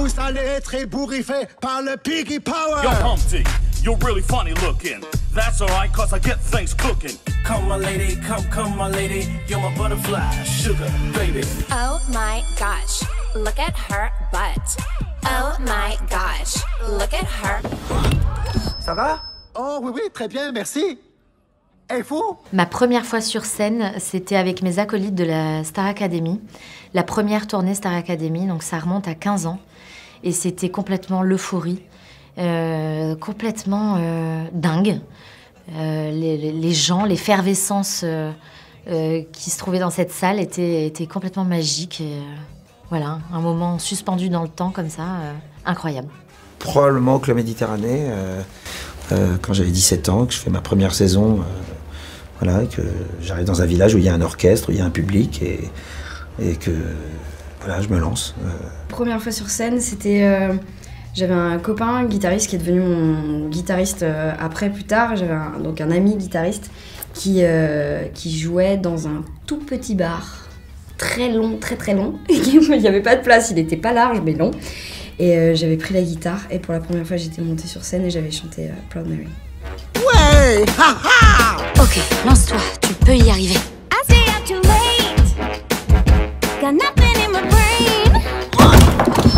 Vous allez être ébouriffés par le Piggy Power. Yo, Humpty, you're really funny looking. That's alright, cause I get things cooking. Come, my lady, come, my lady. You're my butterfly, sugar, baby. Oh my gosh, look at her butt. Oh my gosh, look at her. Ça va? Oh oui, oui, très bien, merci. Et vous? Ma première fois sur scène, c'était avec mes acolytes de la Star Academy. La première tournée Star Academy, donc ça remonte à 15 ans. Et c'était complètement l'euphorie, complètement dingue. Les gens, l'effervescence qui se trouvait dans cette salle était complètement magique. Et, voilà, un moment suspendu dans le temps comme ça, incroyable. Probablement que la Méditerranée, quand j'avais 17 ans, que je fais ma première saison, voilà, que j'arrive dans un village où il y a un orchestre, où il y a un public et que voilà, je me lance. Première fois sur scène, c'était... j'avais un copain guitariste qui est devenu mon guitariste après, plus tard. J'avais donc un ami guitariste qui jouait dans un tout petit bar, très long, très long. Il n'y avait pas de place, il n'était pas large, mais long. Et j'avais pris la guitare et pour la première fois, j'étais montée sur scène et j'avais chanté Proud Mary. Ouais! Ha ha! Ok, lance-toi, tu peux y arriver. I stay up too late. Got nothing in my brain.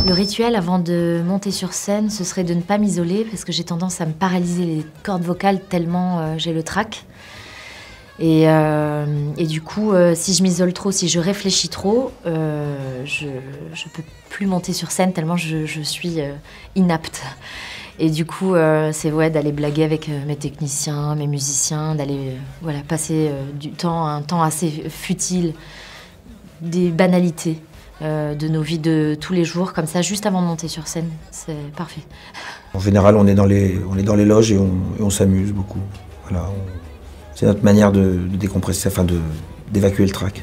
Le rituel avant de monter sur scène, ce serait de ne pas m'isoler parce que j'ai tendance à me paralyser les cordes vocales tellement j'ai le trac. Et du coup, si je m'isole trop, si je réfléchis trop, je peux plus monter sur scène tellement je suis inapte. Et du coup, c'est d'aller blaguer avec mes techniciens, mes musiciens, d'aller passer un temps assez futile, des banalités de nos vies de tous les jours, comme ça, juste avant de monter sur scène. C'est parfait. En général, on est dans les loges et on s'amuse beaucoup. Voilà, c'est notre manière de décompresser, enfin d'évacuer le trac.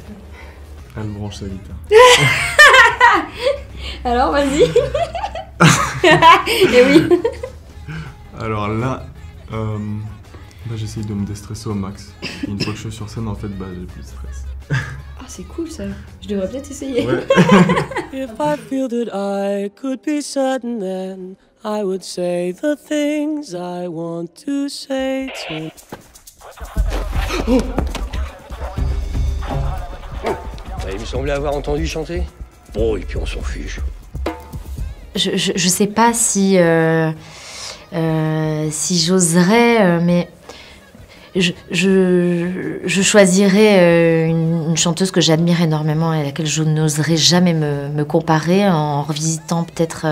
Elle branche sa guitare. Alors, vas-y. Et oui. Alors là, j'essaye de me déstresser au max. Et une fois que je suis sur scène, en fait, j'ai plus de stress. Ah, c'est cool ça. Je devrais peut-être essayer. Ouais. If I feel that I could be certain, then I would say the things I want to say to... Oh, il me semblait avoir entendu chanter. Bon, et puis on s'en fiche. Je sais pas si j'oserais, mais je choisirais une chanteuse que j'admire énormément et à laquelle je n'oserais jamais me comparer en revisitant peut-être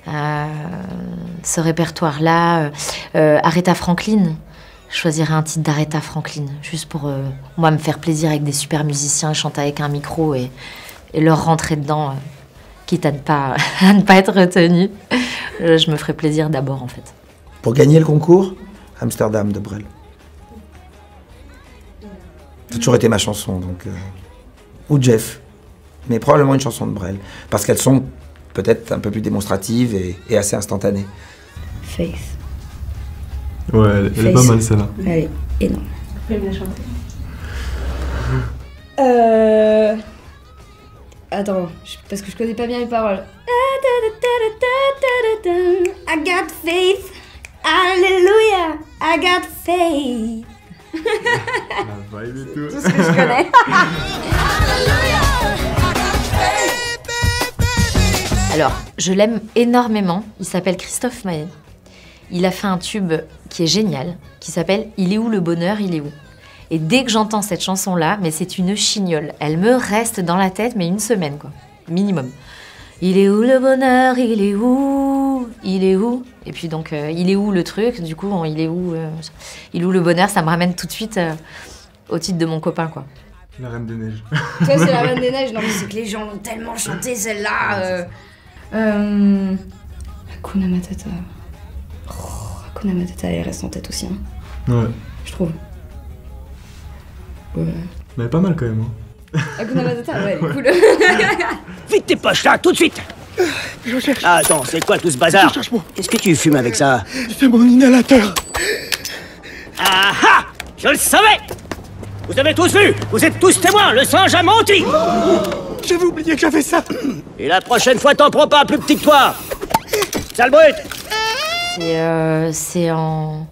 ce répertoire-là. Aretha Franklin. Je choisirais un titre d'Aretha Franklin, juste pour moi me faire plaisir avec des super musiciens, chanter avec un micro et leur rentrer dedans, quitte à ne pas être retenue. Je me ferais plaisir d'abord en fait. Pour gagner le concours, Amsterdam de Brel. Ça a toujours été ma chanson, donc ou Jeff, mais probablement une chanson de Brel, parce qu'elles sont peut-être un peu plus démonstratives et assez instantanées. Faith. Ouais, elle est pas mal celle-là. Elle est énorme. Vous pouvez me la chanter? Attends, parce que je connais pas bien les paroles. I got faith, hallelujah, I got faith. La vibe et tout. Tout ce que je connais. Alors, je l'aime énormément. Il s'appelle Christophe Maé. Il a fait un tube qui est génial, qui s'appelle « Il est où le bonheur, il est où ?» Et dès que j'entends cette chanson-là, mais c'est une chignole. Elle me reste dans la tête, mais une semaine, quoi. Minimum. Il est où le bonheur, il est où? Il est où? Et puis donc, il est où le truc? Du coup, il est où le bonheur? Ça me ramène tout de suite au titre de mon copain, quoi. La Reine des Neiges. Toi, c'est la Reine des Neiges. Non, mais c'est que les gens l'ont tellement chanté, celle-là. Hakuna Matata. Hakuna Matata, elle reste en tête aussi, hein. Ouais. Je trouve. Ouais. Mais pas mal quand même. Hein. Hakuna Matata, ouais, elle est cool. Vite tes poches là, tout de suite. Je cherche. Ah, attends, c'est quoi tout ce bazar? Je cherche mon... Qu'est-ce que tu fumes avec ça? C'est mon inhalateur. Ah ah! Je le savais! Vous avez tous vu. Vous êtes tous témoins. Le singe a menti. J'avais oublié que j'avais ça. Et la prochaine fois, t'en prends pas un plus petit que toi. Sale brute. C'est en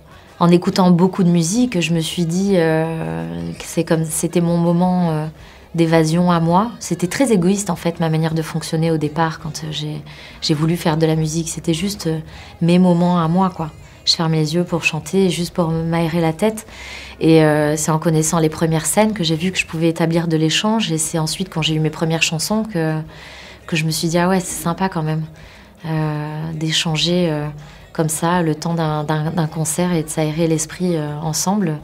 écoutant beaucoup de musique que je me suis dit que c'était mon moment d'évasion à moi. C'était très égoïste en fait ma manière de fonctionner au départ quand j'ai voulu faire de la musique. C'était juste mes moments à moi quoi. Je fermais les yeux pour chanter, juste pour m'aérer la tête. Et c'est en connaissant les premières scènes que j'ai vu que je pouvais établir de l'échange. Et c'est ensuite quand j'ai eu mes premières chansons que je me suis dit ah ouais c'est sympa quand même d'échanger comme ça le temps d'un concert et de s'aérer l'esprit ensemble.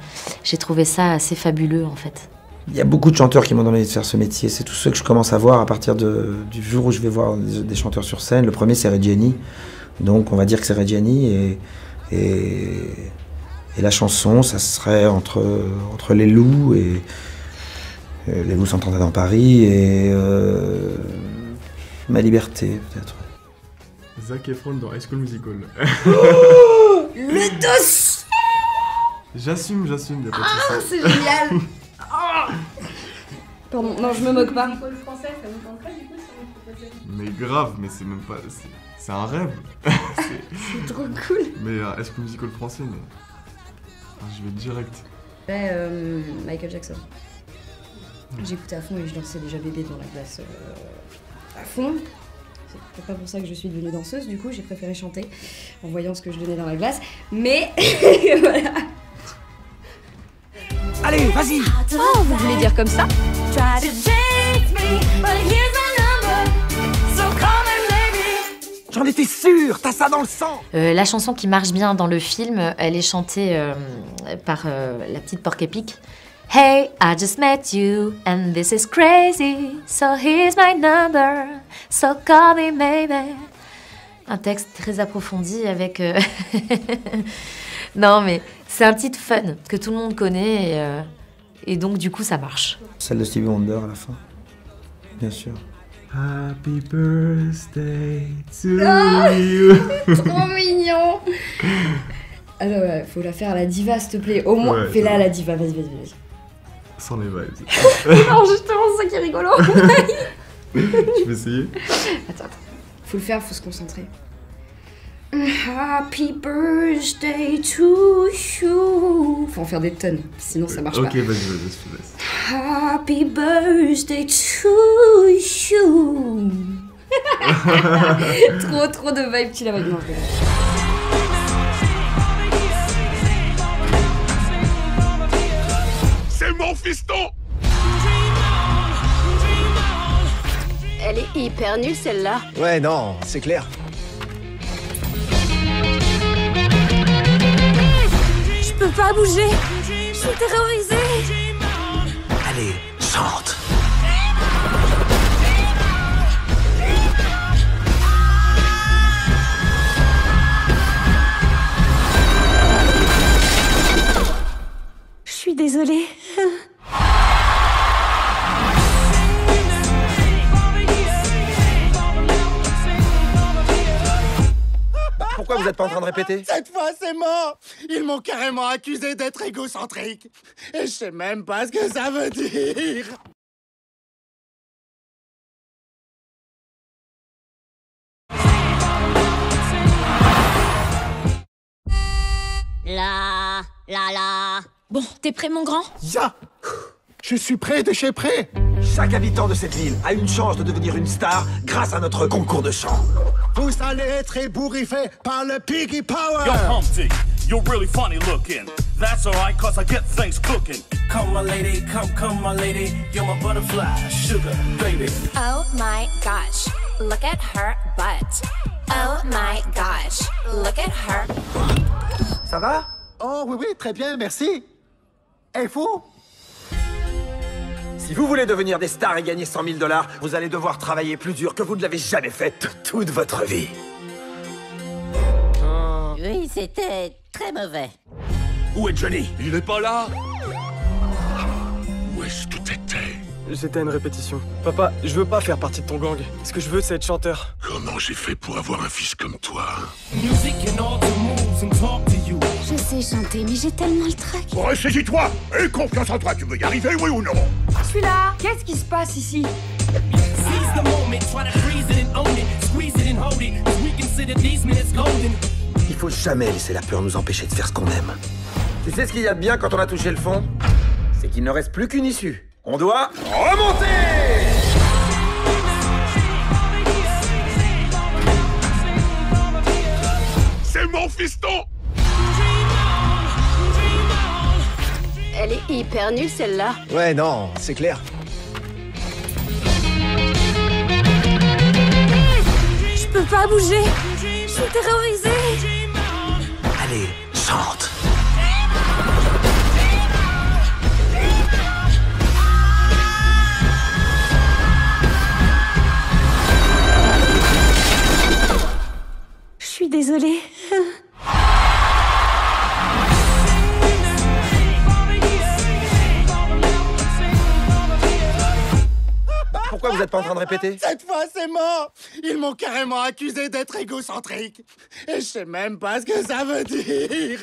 J'ai trouvé ça assez fabuleux en fait. Il y a beaucoup de chanteurs qui m'ont donné de faire ce métier. C'est tous ceux que je commence à voir à partir du jour où je vais voir des chanteurs sur scène. Le premier, c'est Reggiani. Donc, on va dire que c'est Reggiani. Et la chanson, ça serait entre Les Loups et Les Loups s'entendent dans Paris et Ma Liberté, peut-être. Zac Efron dans High School Musical. Oh, le dos. J'assume, y'a pas de soucis. Ah, c'est génial. Oh. Pardon, non, je me moque pas. Français, ça vous tente pas du coup si on proposait? Mais grave, mais c'est même pas... C'est un rêve. C'est trop cool. Mais High School Musical français, non. Enfin, je vais direct. Michael Jackson. J'écoutais à fond et je dansais déjà bébé dans la classe à fond. C'est pas pour ça que je suis devenue danseuse, du coup j'ai préféré chanter en voyant ce que je donnais dans la glace. Mais voilà. Allez, vas-y. Oh, vous voulez dire comme ça? J'en étais sûr, t'as ça dans le sang. La chanson qui marche bien dans le film, elle est chantée par la petite Porc-Épic. Hey, I just met you, and this is crazy, so here's my number, so call me maybe. Un texte très approfondi avec... Non, mais c'est un titre fun que tout le monde connaît, et donc du coup ça marche. Celle de Stevie Wonder à la fin, bien sûr. Happy birthday to Oh, you. trop mignon. Alors, ouais, faut la faire à la diva, s'il te plaît. Au moins, Ouais, fais-la à la diva, vas-y. Sans les vibes. Non, justement, c'est ça qui est rigolo. Je vais essayer. Attends. Faut le faire, faut se concentrer. Happy birthday to you. Faut en faire des tonnes, sinon ça marche pas. Ok, vas-y, je te laisse. Happy birthday to you. trop de vibe, tu la vas non, C'est mon fiston. Elle est hyper nulle celle-là. Ouais, non, c'est clair. Je peux pas bouger. Je suis terrorisée. Allez, chante. Je suis désolée. Pourquoi vous êtes pas en train de répéter? Cette fois, c'est mort. Ils m'ont carrément accusé d'être égocentrique. Et je sais même pas ce que ça veut dire. La. Bon, t'es prêt, mon grand? Ya! Je suis prêt de chez prêt. Chaque habitant de cette ville a une chance de devenir une star grâce à notre concours de chant. Vous allez être ébouriffés par le Piggy Power. Yo, Humpty, you're really funny looking. That's alright, cause I get things cooking. Come, my lady, come, my lady. You're my butterfly, sugar, baby. Oh my gosh, look at her butt. Oh my gosh, look at her. Ça va? Oh oui, très bien, merci. Et vous? Si vous voulez devenir des stars et gagner 100 000 $, vous allez devoir travailler plus dur que vous ne l'avez jamais fait de toute votre vie. Oui, c'était très mauvais. Où est Johnny? Il est pas là? Où est-ce que t'étais? J'étais à une répétition. Papa, je veux pas faire partie de ton gang. Ce que je veux, c'est être chanteur. Comment j'ai fait pour avoir un fils comme toi? Je sais chanter, mais j'ai tellement le trac. Ressaisis-toi et confiance en toi, tu veux y arriver, oui ou non? Je suis là. Qu'est-ce qui se passe ici? Il faut jamais laisser la peur nous empêcher de faire ce qu'on aime. Tu sais ce qu'il y a de bien quand on a touché le fond? C'est qu'il ne reste plus qu'une issue. On doit remonter! C'est mon fiston! Elle est hyper nulle celle-là. Ouais, non, c'est clair. Je peux pas bouger. Je suis terrorisée. Allez, chante! Je suis désolée. Pourquoi vous êtes pas en train de répéter? Cette fois, c'est mort. Ils m'ont carrément accusé d'être égocentrique. Et je sais même pas ce que ça veut dire.